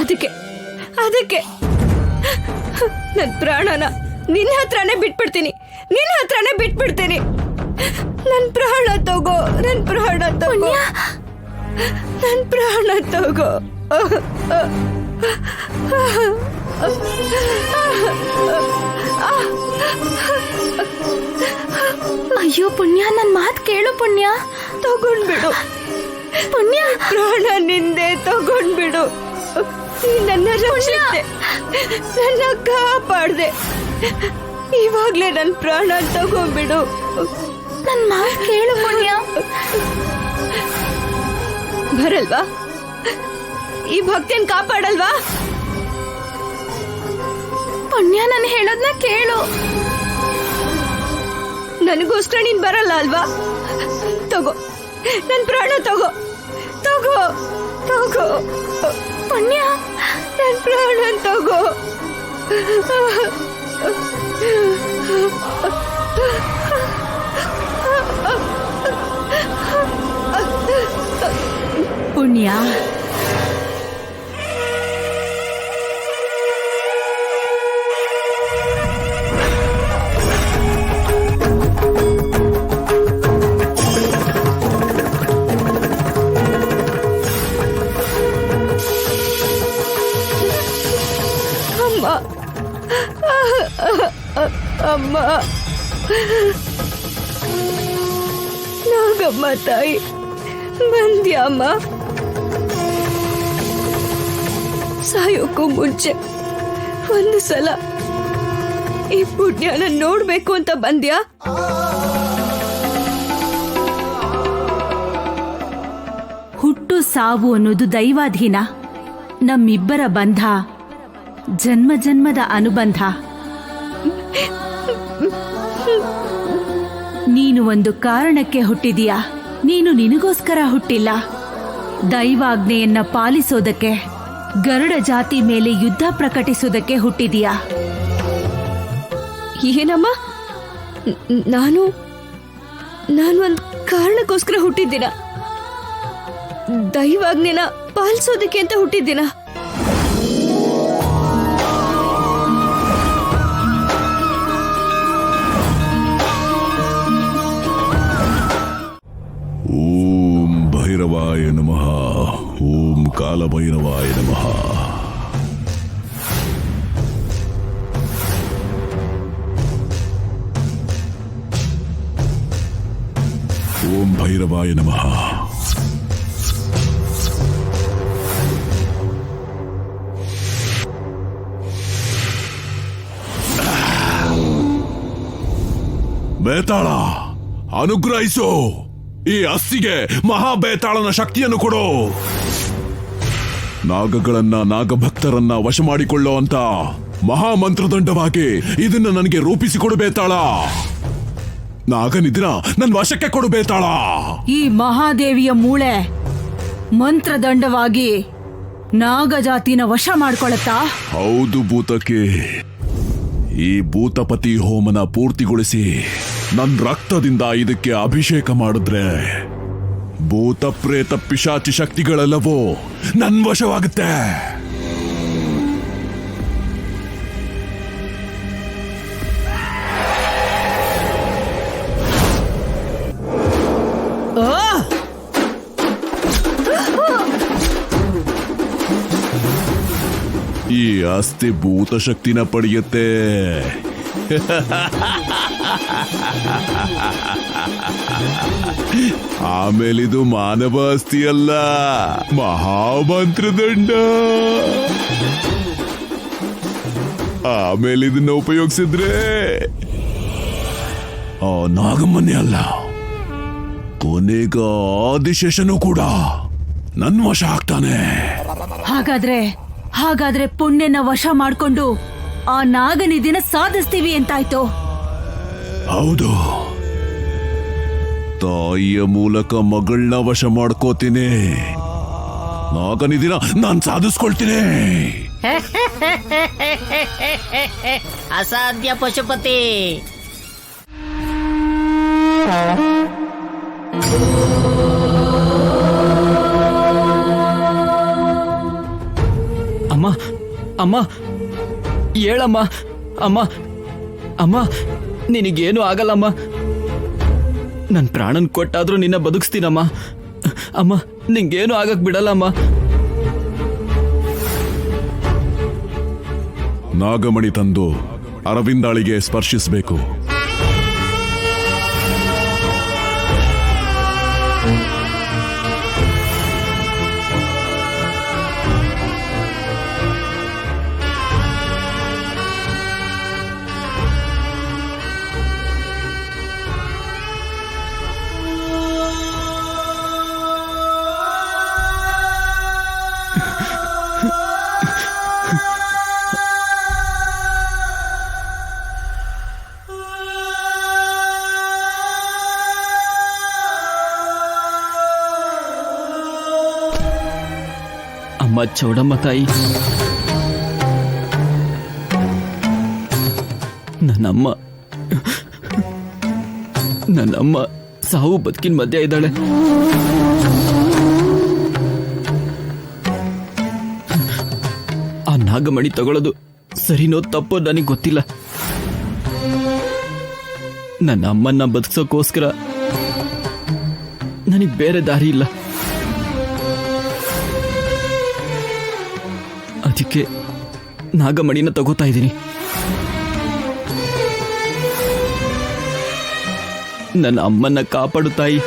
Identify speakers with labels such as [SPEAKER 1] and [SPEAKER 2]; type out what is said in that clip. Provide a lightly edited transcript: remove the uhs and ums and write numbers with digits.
[SPEAKER 1] ಅದಕ್ಕೆ ಅದಕ್ಕೆ ನನ್ನ ಪ್ರಾಣನ ನಿನ್ನ ಹತ್ರನೇ ಬಿಟ್ಬಿಡ್ತೀನಿ, ನಿನ್ನ ಹತ್ರನೇ ಬಿಟ್ಬಿಡ್ತೀನಿ. ನನ್ನ ಪ್ರಾಣ ತಗೋ, ನನ್ನ ಪ್ರಾಣ ತಗೋ, ನನ್ನ ಪ್ರಾಣ ತಗೋ.
[SPEAKER 2] ಅಯ್ಯೋ ಪುಣ್ಯ, ನನ್ ಮಾತ್ ಕೇಳು ಪುಣ್ಯ.
[SPEAKER 1] ತಗೊಂಡ್ಬಿಡು
[SPEAKER 2] ಪುಣ್ಯ,
[SPEAKER 1] ಪ್ರಾಣ ನಿಂದೆ, ತಗೊಂಡ್ಬಿಡು. ನನ್ನ ರಕ್ಷಿಸಿದೆ, ನನ್ನ ಕಾಪಾಡ್ದೆ, ಇವಾಗ್ಲೇ ನನ್ನ ಪ್ರಾಣ ತಗೊಂಡ್ಬಿಡು.
[SPEAKER 2] ನನ್ ಮಾತ್ ಕೇಳು ಪುಣ್ಯ.
[SPEAKER 1] ಬರಲ್ವಾ? ಈ ಭಕ್ತಿಯನ್ ಕಾಪಾಡಲ್ವಾ?
[SPEAKER 2] ಪುಣ್ಯ, ನಾನು ಹೇಳೋದ್ನ ಕೇಳು.
[SPEAKER 1] ನನಗೋಸ್ಕರ ನೀನ್ ಬರಲ್ಲ ಅಲ್ವಾ? ತಗೋ, ನನ್ ಪ್ರಾಣ ತಗೋ, ತಗೋ, ತಗೋ.
[SPEAKER 2] ಪುಣ್ಯ,
[SPEAKER 1] ನನ್ ಪ್ರಾಣ ತಗೋ.
[SPEAKER 2] ಪುಣ್ಯ,
[SPEAKER 1] ಅಮ್ಮ, ಅಮ್ಮ, ನಾಗಮ್ಮ ತಾಯಿ, ಬಂದ್ಯಾಮ್ಮ? ಸಾಯೋಕ್ಕೂ ಮುಂಚೆ ಒಂದು ಸಲ ಈ ಪುಣ್ಯನ ನೋಡ್ಬೇಕು ಅಂತ ಬಂದ್ಯಾ?
[SPEAKER 2] ಹುಟ್ಟು ಸಾವು ಅನ್ನೋದು ದೈವಾಧೀನ. ನಮ್ಮಿಬ್ಬರ ಬಂಧ ಜನ್ಮ ಜನ್ಮದ ಅನುಬಂಧ. ನೀನು ಒಂದು ಕಾರಣಕ್ಕೆ ಹುಟ್ಟಿದೀಯಾ. ನೀನು ನಿನಗೋಸ್ಕರ ಹುಟ್ಟಿಲ್ಲ. ದೈವಾಜ್ಞೆಯನ್ನ ಪಾಲಿಸೋದಕ್ಕೆ, ಗರುಡ ಜಾತಿ ಮೇಲೆ ಯುದ್ಧ ಪ್ರಕಟಿಸೋದಕ್ಕೆ ಹುಟ್ಟಿದೀಯಾ.
[SPEAKER 1] ಏನಮ್ಮ? ನಾನು ಒಂದು ಕಾರಣಕ್ಕೋಸ್ಕರ ಹುಟ್ಟಿದ್ದೀನ? ದೈವಾಜ್ಞೆನ ಪಾಲಿಸೋದಕ್ಕೆ ಅಂತ ಹುಟ್ಟಿದ್ದೀನ?
[SPEAKER 3] ಓಂ ಭೈರವಾಯ ನಮಃ. ಓಂ ಕಾಲಭೈರವಾಯ ನಮಃ. ಓಂ ಭೈರವಾಯ ನಮಃ. ಬೇತಾಳ, ಅನುಗ್ರಹಿಸು. ಈ ಅಸ್ಥಿಗೆ ಮಹಾಬೇತಾಳನ ಶಕ್ತಿಯನ್ನು ಕೊಡು. ನಾಗಗಳನ್ನ, ನಾಗಭಕ್ತರನ್ನ ವಶ ಮಾಡಿಕೊಳ್ಳೋ ಅಂತ ಮಹಾಮಂತ್ರದಂಡವಾಗಿ ಇದನ್ನ ನನಗೆ ರೂಪಿಸಿಕೊಡು ಬೇತಾಳ. ನಾಗನಿದಿನ ನನ್ನ ವಶಕ್ಕೆ ಕೊಡು ಬೇತಾಳ.
[SPEAKER 2] ಈ ಮಹಾದೇವಿಯ ಮೂಳೆ ಮಂತ್ರದಂಡವಾಗಿ ನಾಗಜಾತಿನ ವಶ ಮಾಡ್ಕೊಳತ್ತಾ?
[SPEAKER 3] ಹೌದು ಭೂತಕ್ಕೆ. ಈ ಭೂತಪತಿ ಹೋಮನ ಪೂರ್ತಿಗೊಳಿಸಿ ನನ್ನ ರಕ್ತದಿಂದ ಇದಕ್ಕೆ ಅಭಿಷೇಕ ಮಾಡಿದ್ರೆ ಭೂತ ಪ್ರೇತ ಪಿಶಾಚಿ ಶಕ್ತಿಗಳೆಲ್ಲವೂ ನನ್ನ ವಶವಾಗುತ್ತೆ. ಈ ಆಸ್ತಿ ಭೂತ ಶಕ್ತಿನ ಪಡೆಯುತ್ತೆ. ಆಮೇಲಿದು ಮಾನವ ಆಸ್ತಿ ಅಲ್ಲ, ಮಹಾಮಂತ್ರದಂಡ. ಆಮೇಲೆ ಇದನ್ನ ಉಪಯೋಗಿಸಿದ್ರೆ ಆ ನಾಗಮ್ಮನೇ ಅಲ್ಲ, ಕೊನೆಗ ಆದಿಶೇಷನು ಕೂಡ ನನ್ನ ವಶ ಆಗ್ತಾನೆ.
[SPEAKER 2] ಹಾಗಾದ್ರೆ ಪುಣ್ಯನ ವಶ ಮಾಡ್ಕೊಂಡು ಆ ನಾಗನಿದಿನ ಸಾಧಿಸ್ತೀವಿ ಅಂತಾಯ್ತು.
[SPEAKER 3] ಹೌದು, ತಾಯಿಯ ಮೂಲಕ ಮಗಳನ್ನ ವಶ ಮಾಡ್ಕೋತೀನಿ. ನಾಗನಿದಿನ ನಾನ್ ಸಾಧಿಸ್ಕೊಳ್ತೀನಿ.
[SPEAKER 4] ಅಸಾಧ್ಯ ಪಶುಪತಿ.
[SPEAKER 5] ಅಮ್ಮ,
[SPEAKER 4] ಅಮ್ಮ ಹೇಳಮ್ಮ. ಅಮ್ಮ ಅಮ್ಮ ನಿನಗೇನು ಆಗಲ್ಲಮ್ಮ. ನನ್ನ ಪ್ರಾಣನ್ ಕೊಟ್ಟಾದ್ರೂ ನಿನ್ನ ಬದುಕಿಸ್ತೀನಮ್ಮ. ಅಮ್ಮ ನಿಂಗೇನು ಆಗಕ್ ಬಿಡಲ್ಲಮ್ಮ.
[SPEAKER 3] ನಾಗಮಣಿ ತಂದು ಅರವಿಂದಾಳಿಗೆ ಸ್ಪರ್ಶಿಸಬೇಕು.
[SPEAKER 4] ಅಮ್ಮ ಚೌಡಮ್ಮ ತಾಯಿ, ನನ್ನಮ್ಮ ಸಾವು ಬದುಕಿನ ಮಧ್ಯ ಇದ್ದಾಳೆ. ಆ ನಾಗಮಣಿ ತಗೊಳ್ಳೋದು ಸರಿನೋ ತಪ್ಪೋ ನನಗೆ ಗೊತ್ತಿಲ್ಲ. ನನ್ನ ಅಮ್ಮನ್ನ ಬದುಕಿಸೋಕ್ಕೋಸ್ಕರ ನನಗೆ ಬೇರೆ ದಾರಿ ಇಲ್ಲ. ಅದಕ್ಕೆ ನಾಗಮಣಿನ ತಗೋತಾ ಇದ್ದೀನಿ. ನನ್ನ ಅಮ್ಮನ್ನ ಕಾಪಾಡು ತಾಯಿ.